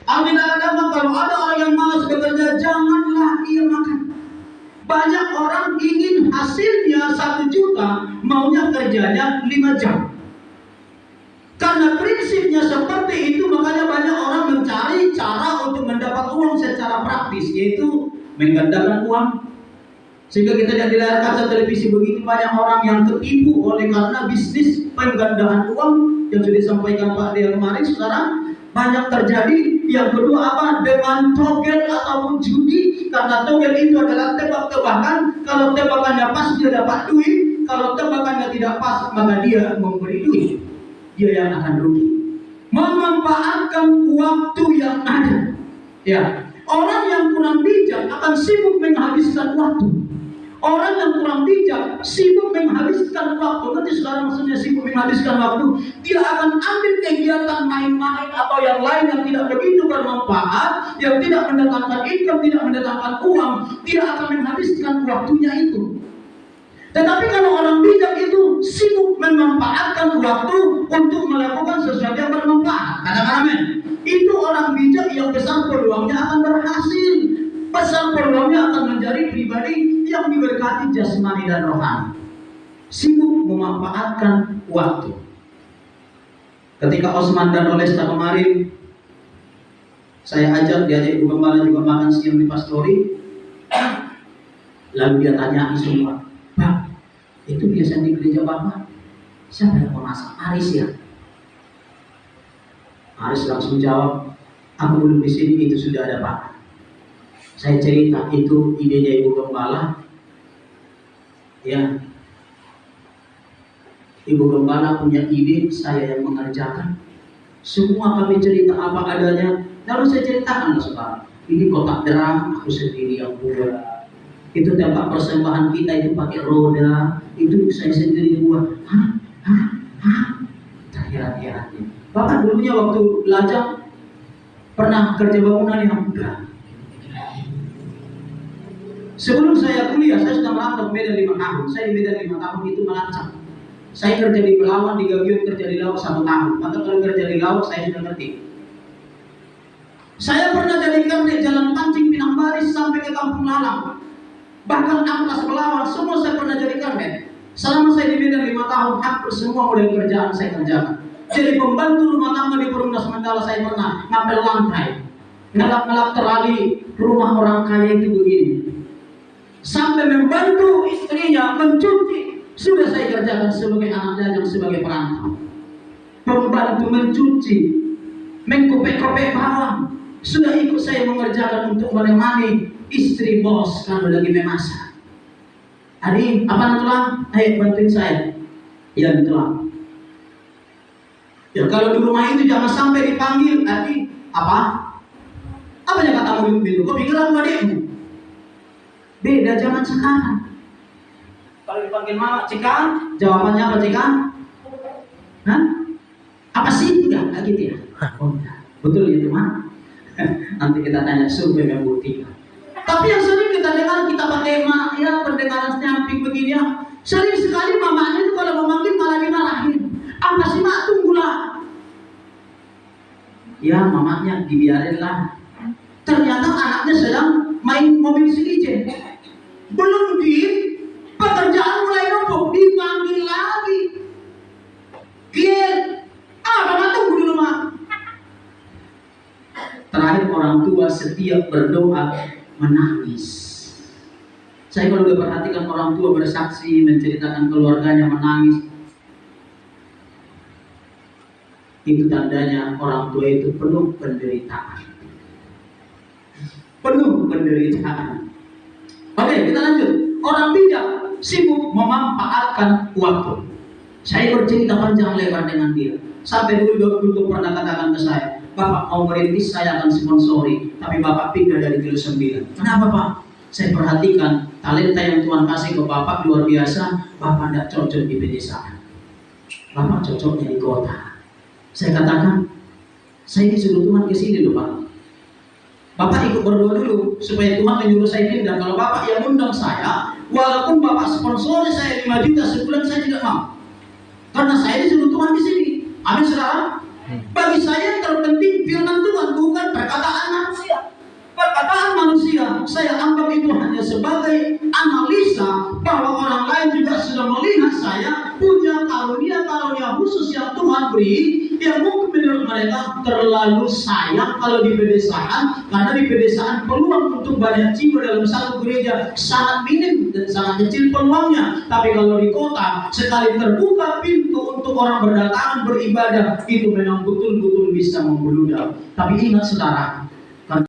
Amin. Kadang-kadang kalau ada orang yang malas bekerja, janganlah ia makan. Banyak orang ingin hasilnya 1 juta, maunya kerjanya 5 jam. Karena prinsipnya seperti itu, makanya banyak orang mencari cara untuk mendapat uang secara praktis, yaitu menggandakan uang. Sehingga kita lihat di layar kaca televisi begitu banyak orang yang tertipu oleh karena bisnis penggandaan uang yang sudah disampaikan Pak Dea kemarin. Sekarang banyak terjadi. Yang kedua apa? Dengan togel ataupun judi. Karena togel itu adalah tebak-tebakan. Kalau tebakannya pas dia dapat duit. Kalau tebakannya tidak pas maka dia memberi duit. Dia yang akan rugi. Memanfaatkan waktu yang ada. Ya, orang yang kurang bijak akan sibuk menghabiskan waktu. Orang yang kurang bijak sibuk menghabiskan waktu. Nanti sekarang maksudnya sibuk menghabiskan waktu, dia akan ambil kegiatan main-main atau yang lain yang tidak begitu bermanfaat, yang tidak mendatangkan income, tidak mendatangkan uang. Dia akan menghabiskan waktunya itu. Tetapi kalau orang bijak itu sibuk memanfaatkan waktu untuk melakukan sesuatu yang bermanfaat. Katakan amin. Itu orang bijak yang besar peluangnya akan berhasil. Besar peluangnya akan menjadi pribadi yang diberkati jasmani dan rohani. Sibuk memanfaatkan waktu. Ketika Osman dan Olesta kemarin, saya ajak, diajak Ibu Gembala juga makan siang di Pastori. Lalu dia tanya semua, Pak, itu biasa di gereja Bapak siapa yang mau masak? Aris ya? Aris langsung jawab, aku belum di sini, itu sudah ada Pak. Saya cerita itu idenya Ibu Gembala. Ya, Ibu Gembala punya ide, saya yang mengerjakan. Semua kami cerita apa adanya. Lalu saya ceritakan saudara, ini kotak drum aku sendiri yang buat. Itu tempat persembahan kita itu pakai roda, itu saya sendiri buat. Terheran-herannya. Bahkan dulunya waktu belajar pernah kerja bangunan yang enggak. Sebelum saya kuliah, saya sudah merantau Medan 5 tahun. Saya di Medan 5 tahun itu melancang. Saya kerja di Belawan, di Gabion, kerja di laut 1 tahun. Maka kalau kerja di laut, saya sudah ngerti. Saya pernah jadi kernet jalan pancing Pinang Baris sampai ke Kampung Lalang. Bahkan Angkas Belawan, semua saya pernah jadi kernet. Selama saya di Medan 5 tahun, hampir semua model kerjaan saya kerjakan. Jadi pembantu rumah tangga di Perumnas Mandala saya pernah ngapel lantai, ngelap-ngelap terali rumah orang kaya itu begini. Sampai membantu istrinya mencuci, sudah saya kerjakan sebagai anak dagang, sebagai perantau. Membantu mencuci, mengkopek-kopek bawang, sudah ikut saya mengerjakan untuk menemani istri bos kalau lagi memasak. Adik, apa tulang? Ayo bantuin saya. Ya tulang. Ya kalau di rumah itu jangan sampai dipanggil, adik, apa? Apa yang katamu itu? Kau pikir aku adikmu? Beda zaman sekarang. Kalau dipanggil mama, Cikang, jawabannya apa Cikang? Hah? Apa sih? Enggak gitu ya? Oh enggak. Betul itu mah. Nanti kita tanya survei membuktikan. Tapi yang sering kita dengar, kita pakai ya pendengaran nyamping begini ya. Sering sekali mamanya itu kalau memanggil malah dimarahin. Apa sih mak, tunggulah. Ya mamanya dibiarin lah. Ternyata anaknya sedang main mobil silijen. Belum pekerjaan mulai numpuk, dipanggil lagi. Kiel, mama tunggu di rumah. Terakhir orang tua setiap berdoa menangis. Saya kalau udah perhatikan orang tua bersaksi menceritakan keluarganya menangis, itu tandanya orang tua itu penuh penderitaan. Penuh penderitaan. Oke, kita lanjut. Orang bijak sibuk memanfaatkan waktu. Saya bercerita panjang lebar dengan dia. Sampai dulu pernah katakan ke saya, Bapak mau merintis, saya akan sponsori, tapi Bapak pindah dari Kilo 9. Kenapa Pak? Saya perhatikan talenta yang Tuhan kasih ke Bapak luar biasa. Bapak tidak cocok di pedesaan. Bapak cocoknya di kota. Saya katakan, saya disuruh Tuhan ke sini loh Pak. Bapak ikut berdoa dulu supaya Tuhan menyuruh saya pindah. Kalau Bapak yang undang saya, walaupun Bapak sponsori saya 5 juta sebulan, saya tidak mau. Karena saya disuruh Tuhan di sini. Amin saudara. Bagi saya yang terpenting firman Tuhan, bukan perkataan bahwa orang lain juga sudah melihat saya punya karunia-karunia khusus yang Tuhan beri, yang mungkin menurut mereka terlalu sayang kalau di pedesaan, karena di pedesaan peluang untuk banyak jiwa dalam satu gereja sangat minim dan sangat kecil peluangnya. Tapi kalau di kota, sekali terbuka pintu untuk orang berdatangan beribadah, itu memang betul-betul bisa membludak. Tapi ingat saudara,